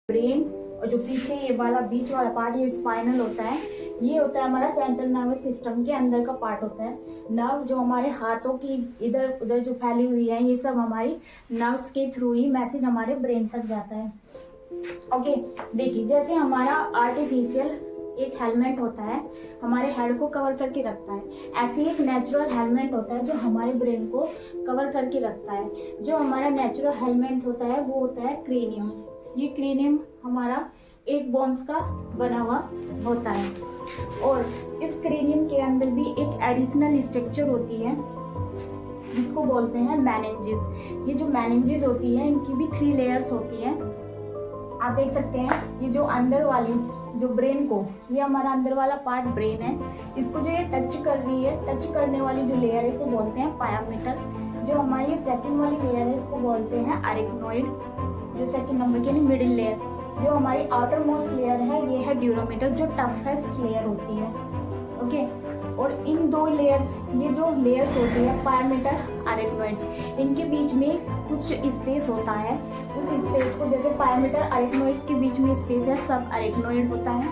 Brain और जो पीछे ये वाला बीच वाला पार्ट ये स्पाइनल होता है, ये होता है हमारा सेंट्रल नर्वस सिस्टम के अंदर का पार्ट होता है। नर्व जो हमारे हाथों की इधर उधर जो फैली हुई है, ये सब हमारी नर्व्स के थ्रू ही मैसेज हमारे ब्रेन तक जाता है। ओके, देखिए जैसे हमारा आर्टिफिशियल एक हेलमेट होता है, हमारे हेड को कवर करके रखता है, ऐसे एक नेचुरल हेलमेट होता है जो हमारे ब्रेन को कवर करके रखता है। जो हमारा नेचुरल हेलमेट होता है वो होता है क्रेनियम। ये क्रेनियम हमारा एक बोन्स का बना हुआ होता है, और इस क्रेनियम के अंदर भी एक एडिशनल स्ट्रक्चर होती है जिसको बोलते हैं मेनिंजेस। ये जो मेनिंजेस होती है इनकी भी 3 लेयर्स होती हैं। आप देख सकते हैं ये जो अंदर वाली जो ब्रेन को, ये हमारा अंदर वाला पार्ट ब्रेन है, इसको जो ये टच कर रही है, टच करने वाली जो लेयर है इसे बोलते हैं पायामीटर। जो हमारी सेकंड वाली लेयर है इसको बोलते हैं अरेक्नोइड, जो सेकंड नंबर की यानी मिडिल लेयर। जो हमारी आउटर मोस्ट लेयर है ये है ड्यूरोमीटर, जो टफेस्ट लेयर होती है। ओके, और इन 2 लेयर्स, ये जो लेयर्स होती है पायामीटर अरेक्नोइड्स, इनके बीच में कुछ स्पेस होता है। उस स्पेस को, जैसे पायामीटर अरेक्नोइड्स के बीच में स्पेस है, सब अरेक्नोइड होता है।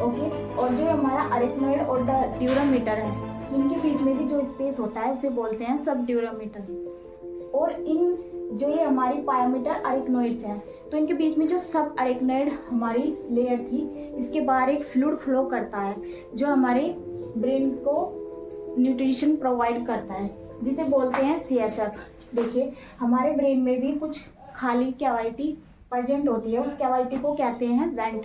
ओके, और जो हमारा अरेक्नोइड और ड्यूरोमीटर है, इनके बीच में भी जो स्पेस होता है उसे बोलते हैं सब ड्यूरोमीटर। और इन जो ये हमारी पायामीटर अरेक्नोइड्स हैं, तो इनके बीच में जो सब अरेक्नोइड हमारी लेयर थी, इसके बाहर एक फ्लूइड फ्लो करता है जो हमारे ब्रेन को न्यूट्रिशन प्रोवाइड करता है, जिसे बोलते हैं CSF। देखिए हमारे ब्रेन में भी कुछ खाली कैविटी प्रेजेंट होती है, उस कैविटी को कहते हैं वेंट्रल।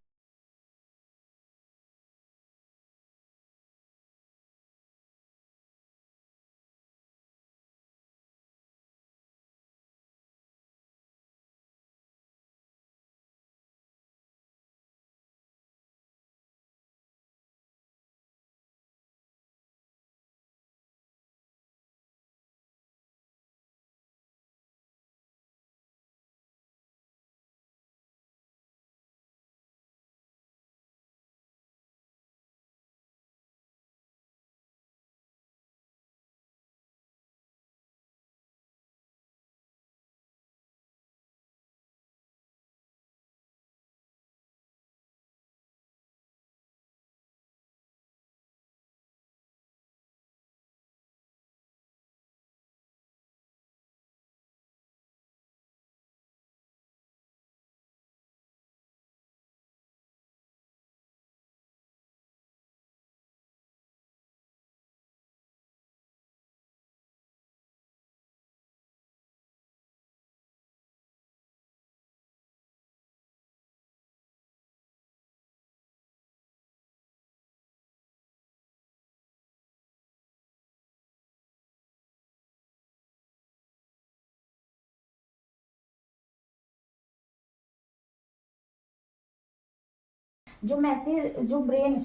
जो मैसेज, जो ब्रेन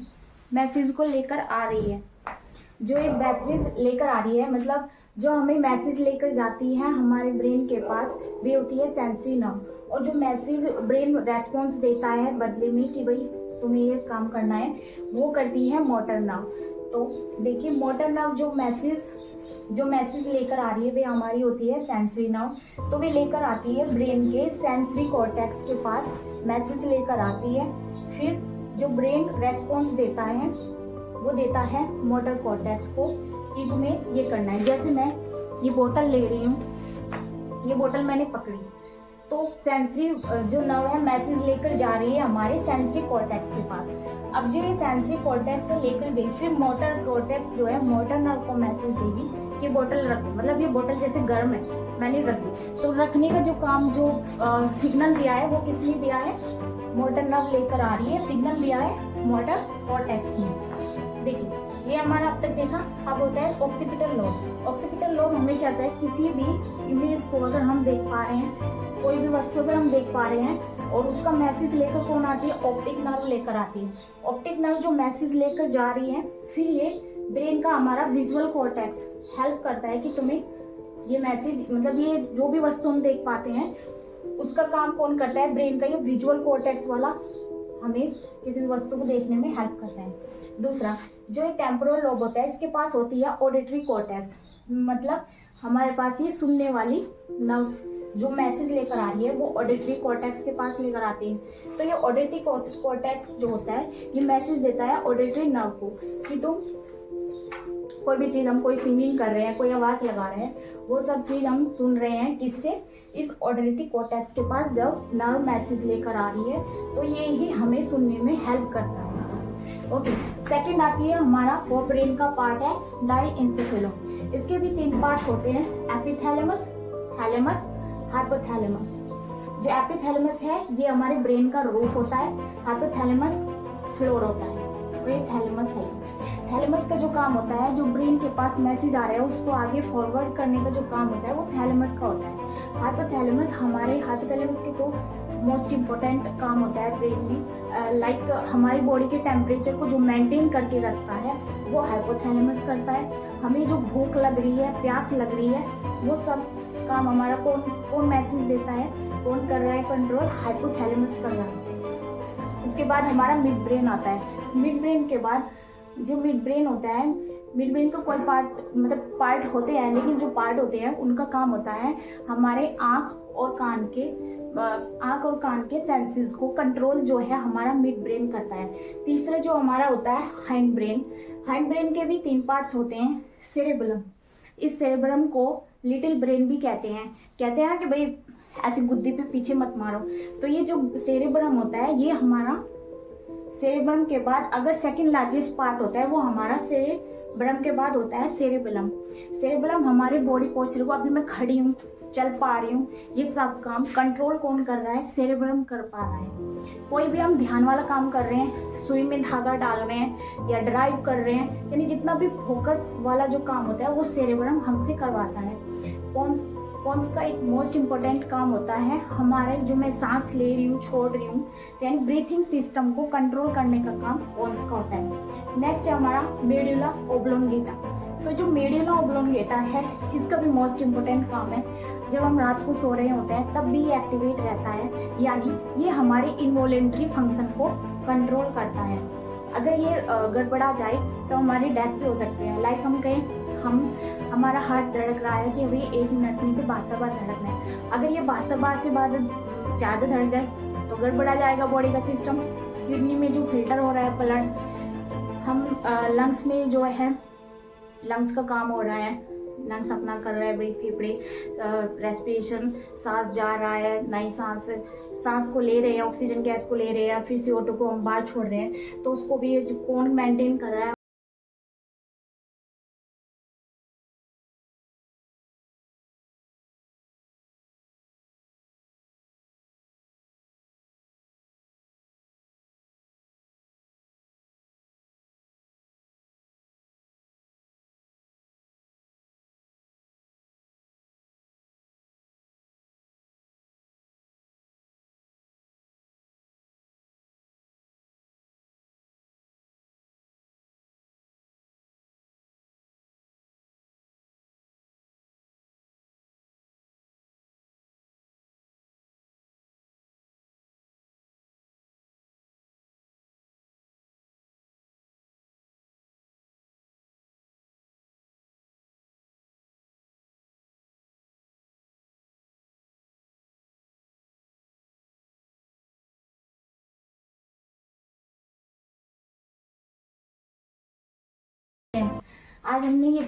मैसेज को लेकर आ रही है, जो ये मैसेज लेकर आ रही है, मतलब जो हमें मैसेज लेकर जाती है हमारे ब्रेन के पास, वे होती है सेंसरी नर्व। और जो मैसेज ब्रेन रेस्पॉन्स देता है बदले में कि भाई तुम्हें ये काम करना है, वो करती है मोटर नर्व। तो देखिए मोटर नर्व जो मैसेज लेकर आ रही है वे हमारी होती है सेंसरी नर्व। तो वे लेकर आती है ब्रेन के सेंसरी कॉर्टेक्स के पास, मैसेज लेकर आती है। फिर जो ब्रेन रेस्पॉन्स देता है वो देता है मोटर कॉर्टेक्स को कि तुम्हें ये करना है। जैसे मैं ये बोतल ले रही हूँ, ये बोतल मैंने पकड़ी, तो सेंसरी जो नर्व है मैसेज लेकर जा रही है हमारे सेंसरी कॉर्टेक्स के पास। अब जो ये सेंसरी कॉर्टेक्स से लेकर गई, फिर मोटर कॉर्टेक्स जो है मोटर नर्व को मैसेज देगी कि बोतल रख, मतलब ये बोतल जैसे गर्म है, मैंने रख दी। तो रखने का जो काम, जो सिग्नल दिया है वो किसने दिया है, मोटर नर्व लेकर आ रही है, सिग्नल दिया है मोटर कॉर्टेक्स ने। देखिए ये हमारा अब तक देखा। अब होता है ऑक्सीपिटल लोब। ऑक्सीपिटल लोब हमें क्या होता है, किसी भी इमेज को अगर हम देख पा रहे हैं, कोई भी वस्तु अगर हम देख पा रहे हैं और उसका मैसेज लेकर कौन आती है, ऑप्टिक नर्व लेकर आती है। ऑप्टिक नर्व जो मैसेज लेकर जा रही है, फिर ये ब्रेन का हमारा विजुअल कॉर्टेक्स हेल्प करता है कि तुम्हें ये मैसेज, मतलब ये जो भी वस्तु हम देख पाते हैं उसका काम कौन करता है, ब्रेन का ये विजुअल कॉर्टेक्स वाला हमें किसी भी वस्तु को देखने में हेल्प करता है। दूसरा जो टेम्पोरल लोब होता है, इसके पास होती है ऑडिटरी कॉर्टेक्स, मतलब हमारे पास ये सुनने वाली नर्व्स जो मैसेज लेकर आ रही है वो ऑडिटरी कॉर्टेक्स के पास लेकर आती है। तो ये ऑडिटरी कॉर्टेक्स जो होता है ये मैसेज देता है ऑडिटरी नर्व को कि तुम कोई भी चीज़, हम कोई सिंगिंग कर रहे हैं, कोई आवाज़ लगा रहे हैं, वो सब चीज़ हम सुन रहे हैं किससे, इस ऑडिटरी कॉर्टेक्स के पास जब नर्व मैसेज लेकर आ रही है तो ये ही हमें सुनने में हेल्प करता है। ओके, सेकंड आती है हमारा फोर ब्रेन का पार्ट है डाइएंसेफेलोन। इसके भी 3 पार्ट्स होते हैं, एपिथैलेमस, थैलेमस, हाइपोथैलेमस। जो एपिथैलेमस है ये हमारे ब्रेन का रूफ होता है, हाइपोथैलेमस फ्लोर होता है, तो ये थैलेमस है। थैलेमस का जो काम होता है, जो ब्रेन के पास मैसेज आ रहा है उसको आगे फॉरवर्ड करने का जो काम होता है वो थैलेमस का होता है। हाइपोथैलेमस, हमारे हाइपोथैलेमस के तो मोस्ट इम्पोर्टेंट काम होता है ब्रेन में, लाइक हमारी बॉडी के टेम्परेचर को जो मेंटेन करके रखता है वो हाइपोथैलेमस करता है। हमें जो भूख लग रही है, प्यास लग रही है, वो सब काम हमारा कौन मैसेज देता है, कौन कर रहा है कंट्रोल, हाइपोथैलेमस कर रहा है। इसके बाद हमारा मिड ब्रेन आता है। मिड ब्रेन के बाद जो मिड ब्रेन होता है, मिड ब्रेन का कोई पार्ट, मतलब पार्ट होते हैं, लेकिन जो पार्ट होते हैं उनका काम होता है हमारे आँख और कान के सेंसेस को कंट्रोल जो है हमारा मिड ब्रेन करता है। तीसरा जो हमारा होता है हाइंड ब्रेन। हाइंड ब्रेन के भी 3 पार्ट्स होते हैं, सेरेबलम। इस सेरेबलम को लिटिल ब्रेन भी कहते हैं ना कि भाई ऐसी गुद्दी पे पीछे मत मारो। तो ये जो सेरेबलम होता है, ये हमारा सेरेब्रम के बाद अगर सेकंड लार्जेस्ट पार्ट होता है वो हमारा सेरेब्रम के बाद होता है सेरेबेलम। सेरेबेलम हमारे बॉडी पोस्चर को, अभी मैं खड़ी हूँ, चल पा रही हूँ, ये सब काम कंट्रोल कौन कर रहा है, सेरेब्रम कर पा रहा है। कोई भी हम ध्यान वाला काम कर रहे हैं, सुई में धागा डाल रहे हैं या ड्राइव कर रहे हैं, यानी जितना भी फोकस वाला जो काम होता है वो सेरेब्रम हमसे करवाता है। पोन्स का एक मोस्ट इम्पोर्टेंट काम होता है हमारे, जो मैं सांस ले रही हूँ, छोड़ रही हूँ, यानी ब्रीथिंग सिस्टम को कंट्रोल करने का काम पोन्स का होता है। नेक्स्ट है हमारा मेडुला ओब्लोंगेटा। तो जो मेडुला ओब्लोंगेटा है इसका भी मोस्ट इम्पोर्टेंट काम है, जब हम रात को सो रहे होते हैं तब भी ये एक्टिवेट रहता है, यानी ये हमारे इनवॉलेंट्री फंक्शन को कंट्रोल करता है। अगर ये गड़बड़ा जाए तो हमारी डेथ भी हो सकती है। लाइक हम कहें हमारा हार्ट धड़क रहा है कि अभी 1 मिनट में से 72 बार धड़कना है, अगर ये 72 बार से बाद ज़्यादा धड़क जाए तो गड़बड़ा जाएगा बॉडी का सिस्टम। किडनी में जो फिल्टर हो रहा है ब्लड, हम लंग्स में जो है लंग्स का काम हो रहा है, लंग्स अपना कर रहा है भाई, फेफड़े रेस्पिरेशन, सांस जा रहा है, नई सांस को ले रहे हैं, ऑक्सीजन गैस को ले रहे हैं, फिर CO2 को हम बाहर छोड़ रहे हैं, तो उसको भी जो कौन मेंटेन कर रहा है। आज हमने ये